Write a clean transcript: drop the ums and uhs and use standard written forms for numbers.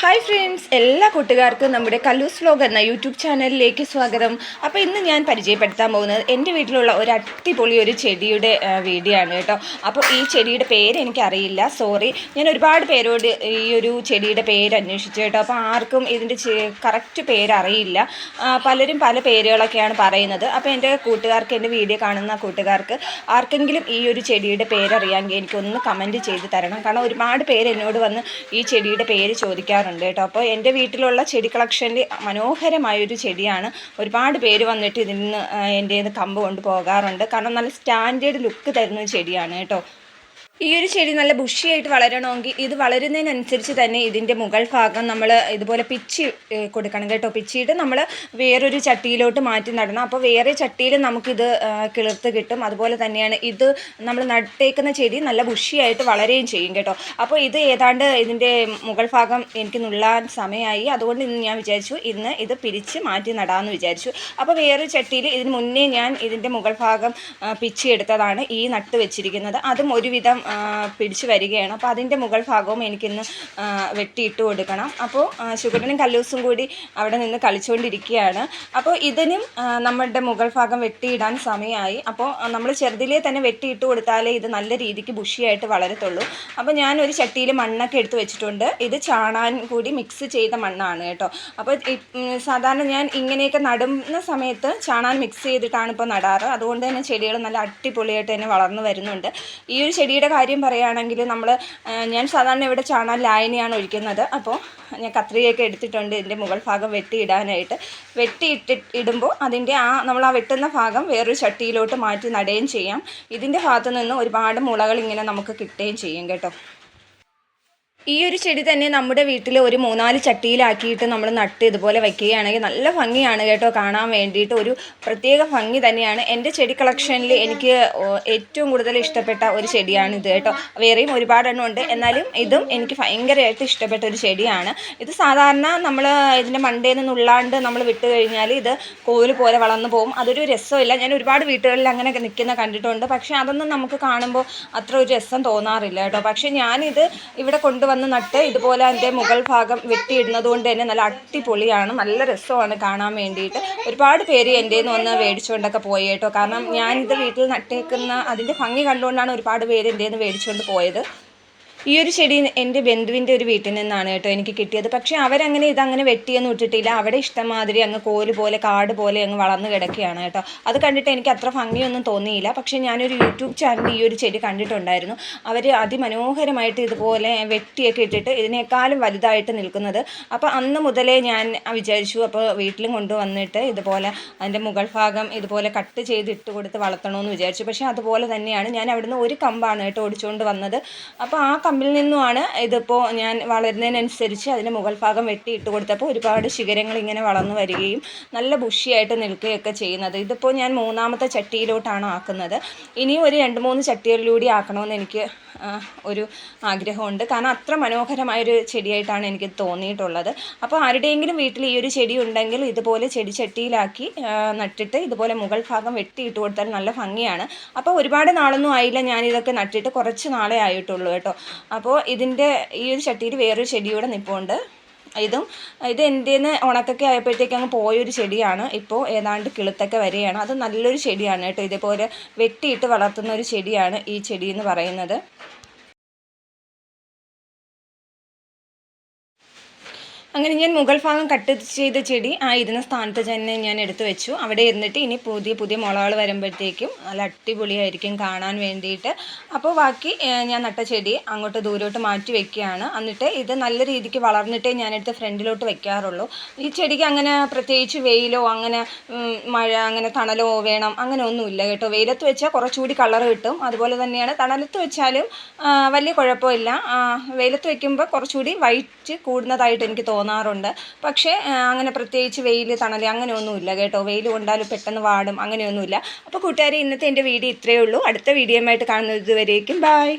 Hi friends, എല്ലാ കൂട്ടുകാർക്കും നമ്മുടെ കല്ലൂസ് വ്ലോഗ് എന്ന യൂട്യൂബ് ചാനലിലേക്ക് സ്വാഗതം. അപ്പോൾ ഇന്ന് ഞാൻ പരിചയപ്പെടുത്താൻ പോകുന്നത് എൻ്റെ വീട്ടിലുള്ള ഒരു അടിപൊളി ഒരു ചെടിയുടെ വീഡിയോ ആണ് കേട്ടോ. അപ്പോൾ ഈ ചെടിയുടെ പേര് എനിക്കറിയില്ല, സോറി. ഞാൻ ഒരുപാട് പേരോട് ഈ ഒരു ചെടിയുടെ പേര് അന്വേഷിച്ചു കേട്ടോ. അപ്പോൾ ആർക്കും ഇതിൻ്റെ കറക്റ്റ് പേര് അറിയില്ല. പലരും പല പേരുകളൊക്കെയാണ് പറയുന്നത്. അപ്പോൾ എൻ്റെ കൂട്ടുകാർക്ക്, എൻ്റെ വീഡിയോ കാണുന്ന കൂട്ടുകാർക്ക് ആർക്കെങ്കിലും ഈ ഒരു ചെടിയുടെ പേരറിയാമെങ്കിൽ എനിക്കൊന്ന് കമൻറ്റ് ചെയ്ത് തരണം. കാരണം ഒരുപാട് പേര് എന്നോട് വന്ന് ഈ ചെടിയുടെ പേര് ചോദിക്കാറുണ്ട് കേട്ടോ. അപ്പോൾ എൻ്റെ വീട്ടിലുള്ള ചെടി കളക്ഷനിൽ മനോഹരമായൊരു ചെടിയാണ്. ഒരുപാട് പേര് വന്നിട്ട് ഇതിൽ നിന്ന് എൻ്റെ കമ്പ് കൊണ്ട് പോകാറുണ്ട്. കാരണം നല്ല സ്റ്റാൻഡേർഡ് ലുക്ക് തരുന്ന ചെടിയാണ് കേട്ടോ. ഈ ഒരു ചെടി നല്ല ബുഷിയായിട്ട് വളരണമെങ്കിൽ ഇത് വളരുന്നതിനനുസരിച്ച് തന്നെ ഇതിൻ്റെ മുകൾ ഭാഗം നമ്മൾ ഇതുപോലെ പിച്ചി കൊടുക്കണം കേട്ടോ. പിച്ചിയിട്ട് നമ്മൾ വേറൊരു ചട്ടിയിലോട്ട് മാറ്റി നടണം. അപ്പോൾ വേറെ ചട്ടിയിൽ നമുക്കിത് കിളിർത്ത് കിട്ടും. അതുപോലെ തന്നെയാണ് ഇത് നമ്മൾ നട്ടേക്കുന്ന ചെടി നല്ല ബുഷിയായിട്ട് വളരുകയും ചെയ്യും കേട്ടോ. അപ്പോൾ ഇത് ഏതാണ്ട് ഇതിൻ്റെ മുകൾ ഭാഗം എനിക്ക് നുള്ളാൻ സമയമായി. അതുകൊണ്ട് ഇന്ന് ഞാൻ വിചാരിച്ചു ഇന്ന് ഇത് പിരിച്ച് മാറ്റി നടാമെന്ന് വിചാരിച്ചു. അപ്പോൾ വേറൊരു ചട്ടിയിൽ ഇതിന് മുന്നേ ഞാൻ ഇതിൻ്റെ മുകൾ ഭാഗം പിച്ചിയെടുത്തതാണ് ഈ നട്ട് വെച്ചിരിക്കുന്നത്. അതും ഒരുവിധം പിടിച്ചു വരികയാണ്. അപ്പോൾ അതിൻ്റെ മുകൾ ഭാഗവും എനിക്കിന്ന് വെട്ടിയിട്ട് കൊടുക്കണം. അപ്പോൾ ശുക്രനും കല്ലൂസും കൂടി അവിടെ നിന്ന് കളിച്ചുകൊണ്ടിരിക്കുകയാണ്. അപ്പോൾ ഇതിനും നമ്മളുടെ മുകൾ ഭാഗം വെട്ടിയിടാൻ സമയമായി. അപ്പോൾ നമ്മൾ ചെറുതിലേ തന്നെ വെട്ടിയിട്ട് കൊടുത്താലേ ഇത് നല്ല രീതിക്ക് ബുഷിയായിട്ട് വളരത്തുള്ളൂ. അപ്പോൾ ഞാനൊരു ചട്ടിയിൽ മണ്ണൊക്കെ എടുത്ത് വെച്ചിട്ടുണ്ട്. ഇത് ചാണാൻ കൂടി മിക്സ് ചെയ്ത മണ്ണാണ് കേട്ടോ. അപ്പോൾ സാധാരണ ഞാൻ ഇങ്ങനെയൊക്കെ നടുന്ന സമയത്ത് ചാണാൻ മിക്സ് ചെയ്തിട്ടാണ് ഇപ്പോൾ നടാറ്. അതുകൊണ്ട് തന്നെ ചെടികൾ നല്ല അടിപൊളിയായിട്ട് തന്നെ വളർന്നു വരുന്നുണ്ട്. ഈ ഒരു ചെടിയുടെ കാര്യം പറയുകയാണെങ്കിൽ ഞാൻ സാധാരണ ഇവിടെ ചാണാൻ ലായനിയാണ് ഒഴിക്കുന്നത്. അപ്പോൾ ഞാൻ കത്രികയൊക്കെ എടുത്തിട്ടുണ്ട് ഇതിൻ്റെ മുകൾ ഭാഗം വെട്ടിയിടാനായിട്ട്. ഇടുമ്പോൾ അതിൻ്റെ നമ്മൾ വെട്ടുന്ന ഭാഗം വേറൊരു ചട്ടിയിലോട്ട് മാറ്റി നടുകയും ചെയ്യാം. ഇതിൻ്റെ ഭാഗത്തു നിന്ന് ഒരുപാട് മുളകൾ ഇങ്ങനെ നമുക്ക് കിട്ടുകയും ചെയ്യും കേട്ടോ. ഈ ഒരു ചെടി തന്നെ നമ്മുടെ വീട്ടിൽ ഒരു 3-4 ചട്ടിയിലാക്കിയിട്ട് നമ്മൾ നട്ട് ഇതുപോലെ വയ്ക്കുകയാണെങ്കിൽ നല്ല ഭംഗിയാണ് കേട്ടോ കാണാൻ വേണ്ടിയിട്ട്. ഒരു പ്രത്യേക ഭംഗി തന്നെയാണ്. എൻ്റെ ചെടി കളക്ഷനിൽ എനിക്ക് ഏറ്റവും കൂടുതൽ ഇഷ്ടപ്പെട്ട ഒരു ചെടിയാണ് ഇത് കേട്ടോ. വേറെയും ഒരുപാടെണ്ണം ഉണ്ട്, എന്നാലും ഇതും എനിക്ക് ഭയങ്കരമായിട്ട് ഇഷ്ടപ്പെട്ട ഒരു ചെടിയാണ്. ഇത് സാധാരണ നമ്മൾ ഇതിൻ്റെ മണ്ടയിൽ നിന്നുള്ളാണ്ട് നമ്മൾ വിട്ട് കഴിഞ്ഞാൽ ഇത് കോല് പോലെ വളർന്നു പോകും. അതൊരു രസമില്ല. ഞാൻ ഒരുപാട് വീട്ടുകളിൽ അങ്ങനെ നിൽക്കുന്ന കണ്ടിട്ടുണ്ട്. പക്ഷേ അതൊന്നും നമുക്ക് കാണുമ്പോൾ അത്ര ഒരു രസം തോന്നാറില്ല കേട്ടോ. പക്ഷേ ഞാനിത് ഇവിടെ കൊണ്ടുവന്ന് നട്ട് ഇതുപോലെ അതിൻ്റെ മുകൾ ഭാഗം വെട്ടിയിടുന്നത് കൊണ്ട് തന്നെ നല്ല അടിപൊളിയാണ്, നല്ല രസമാണ് കാണാൻ വേണ്ടിയിട്ട്. ഒരുപാട് പേര് എൻ്റെ നിന്ന് വന്ന് മേടിച്ചുകൊണ്ടൊക്കെ പോയി കേട്ടോ. കാരണം ഞാനിത് വീട്ടിൽ നട്ടേക്കുന്ന അതിൻ്റെ ഭംഗി കണ്ടുകൊണ്ടാണ് ഒരുപാട് പേര് എൻ്റെ നിന്ന് മേടിച്ചുകൊണ്ട് പോയത്. ഈ ഒരു ചെടി എൻ്റെ ബന്ധുവിൻ്റെ ഒരു വീട്ടിൽ നിന്നാണ് കേട്ടോ എനിക്ക് കിട്ടിയത്. പക്ഷേ അവരങ്ങനെ ഇതങ്ങനെ വെട്ടിയൊന്നും ഇട്ടിട്ടില്ല. അവിടെ ഇഷ്ടംമാതിരി അങ്ങ് കോല് പോലെ കാട് പോലെ അങ്ങ് വളർന്ന് കിടക്കുകയാണ് കേട്ടോ. അത് കണ്ടിട്ട് എനിക്ക് അത്ര ഭംഗിയൊന്നും തോന്നിയില്ല. പക്ഷേ ഞാനൊരു യൂട്യൂബ് ചാനലിൽ ഈ ഒരു ചെടി കണ്ടിട്ടുണ്ടായിരുന്നു. അവർ അതിമനോഹരമായിട്ട് ഇതുപോലെ വെട്ടിയൊക്കെ ഇട്ടിട്ട് ഇതിനേക്കാളും വലുതായിട്ട് നിൽക്കുന്നത്. അപ്പോൾ അന്ന് മുതലേ ഞാൻ വിചാരിച്ചു അപ്പോൾ വീട്ടിലും കൊണ്ടുവന്നിട്ട് ഇതുപോലെ അതിൻ്റെ മുകൾ ഭാഗം ഇതുപോലെ കട്ട് ചെയ്ത് ഇട്ട് കൊടുത്ത് വളർത്തണമെന്ന് വിചാരിച്ചു. പക്ഷേ അതുപോലെ തന്നെയാണ് ഞാൻ അവിടുന്ന് ഒരു കമ്പാണ് കേട്ടോ ഓടിച്ചുകൊണ്ട് വന്നത്. അപ്പോൾ ആ കമ്പിൽ നിന്നുമാണ് ഇതിപ്പോൾ ഞാൻ വളരുന്നതിനനുസരിച്ച് അതിൻ്റെ മുകൾ ഭാഗം വെട്ടിയിട്ട് കൊടുത്തപ്പോൾ ഒരുപാട് ശിഖരങ്ങൾ ഇങ്ങനെ വളർന്നു വരികയും നല്ല ബുഷിയായിട്ട് നിൽക്കുകയൊക്കെ ചെയ്യുന്നത്. ഇതിപ്പോൾ ഞാൻ 3-ാമത്തെ ചട്ടിയിലോട്ടാണ് ആക്കുന്നത്. ഇനിയും ഒരു 2-3 ചട്ടികളിലൂടെ ആക്കണമെന്ന് എനിക്ക് ഒരു ആഗ്രഹമുണ്ട്. കാരണം അത്ര മനോഹരമായൊരു ചെടിയായിട്ടാണ് എനിക്ക് തോന്നിയിട്ടുള്ളത്. അപ്പോൾ ആരുടെയെങ്കിലും വീട്ടിൽ ഈ ഒരു ചെടി ഉണ്ടെങ്കിൽ ഇതുപോലെ ചെടി ചട്ടിയിലാക്കി നട്ടിട്ട് ഇതുപോലെ മുകൾ ഭാഗം വെട്ടിയിട്ട് കൊടുത്താൽ നല്ല ഭംഗിയാണ്. അപ്പോൾ ഒരുപാട് നാളൊന്നും ആയില്ല ഞാനിതൊക്കെ നട്ടിട്ട്, കുറച്ച് നാളെ ആയിട്ടുള്ളൂ കേട്ടോ. അപ്പോൾ ഇതിൻ്റെ ഈ ഒരു ചട്ടിയിൽ വേറൊരു ചെടിയൂടെ നിൽപ്പുണ്ട്. ഇത് എൻ്റെന്ന് ഉണക്കൊക്കെ ആയപ്പോഴത്തേക്ക് അങ്ങ് പോയൊരു ചെടിയാണ്. ഇപ്പോൾ ഏതാണ്ട് കിളുത്തൊക്കെ വരികയാണ്. അത് നല്ലൊരു ചെടിയാണ് കേട്ടോ. ഇതേപോലെ വെട്ടിയിട്ട് വളർത്തുന്ന ഒരു ചെടിയാണ് ഈ ചെടി എന്ന് പറയുന്നത്. അങ്ങനെ ഞാൻ മുകൾ ഭാഗം കട്ട് ചെയ്ത ചെടി ഇരുന്ന സ്ഥാനത്ത് തന്നെ ഞാൻ എടുത്തു വെച്ചു. അവിടെ ഇരുന്നിട്ട് ഇനി പുതിയ മുളകൾ വരുമ്പോഴത്തേക്കും നല്ല അടിപൊളിയായിരിക്കും കാണാൻ വേണ്ടിയിട്ട്. അപ്പോൾ ബാക്കി ഞാൻ നട്ട ചെടി അങ്ങോട്ട് ദൂരോട്ട് മാറ്റി വെക്കുകയാണ്. എന്നിട്ട് ഇത് നല്ല രീതിക്ക് വളർന്നിട്ടേ ഞാനെടുത്ത് ഫ്രണ്ടിലോട്ട് വെക്കാറുള്ളൂ. ഈ ചെടിക്ക് അങ്ങനെ പ്രത്യേകിച്ച് വെയിലോ അങ്ങനെ മഴ അങ്ങനെ തണലോ വേണം അങ്ങനെ ഒന്നുമില്ല കേട്ടോ. വെയിലത്ത് വെച്ചാൽ കുറച്ചുകൂടി കളർ കിട്ടും. അതുപോലെ തന്നെയാണ് തണലത്ത് വെച്ചാലും വലിയ കുഴപ്പമില്ല. വെയിലത്ത് വെക്കുമ്പോൾ കുറച്ചുകൂടി വൈറ്റ് കൂടുന്നതായിട്ട് എനിക്ക് തോന്നാറുണ്ട്. പക്ഷേ അങ്ങനെ പ്രത്യേകിച്ച് വെയിൽ തണൽ അങ്ങനെയൊന്നുമില്ല കേട്ടോ. വെയിൽ കൊണ്ടാലും പെട്ടെന്ന് വാടും അങ്ങനെയൊന്നുമില്ല. അപ്പോൾ കൂട്ടുകാരെ, ഇന്നത്തെ എൻ്റെ വീഡിയോ ഇത്രയേ ഉള്ളൂ. അടുത്ത വീഡിയോയുമായിട്ട് കാണുന്നത് വരേക്കും ബൈ.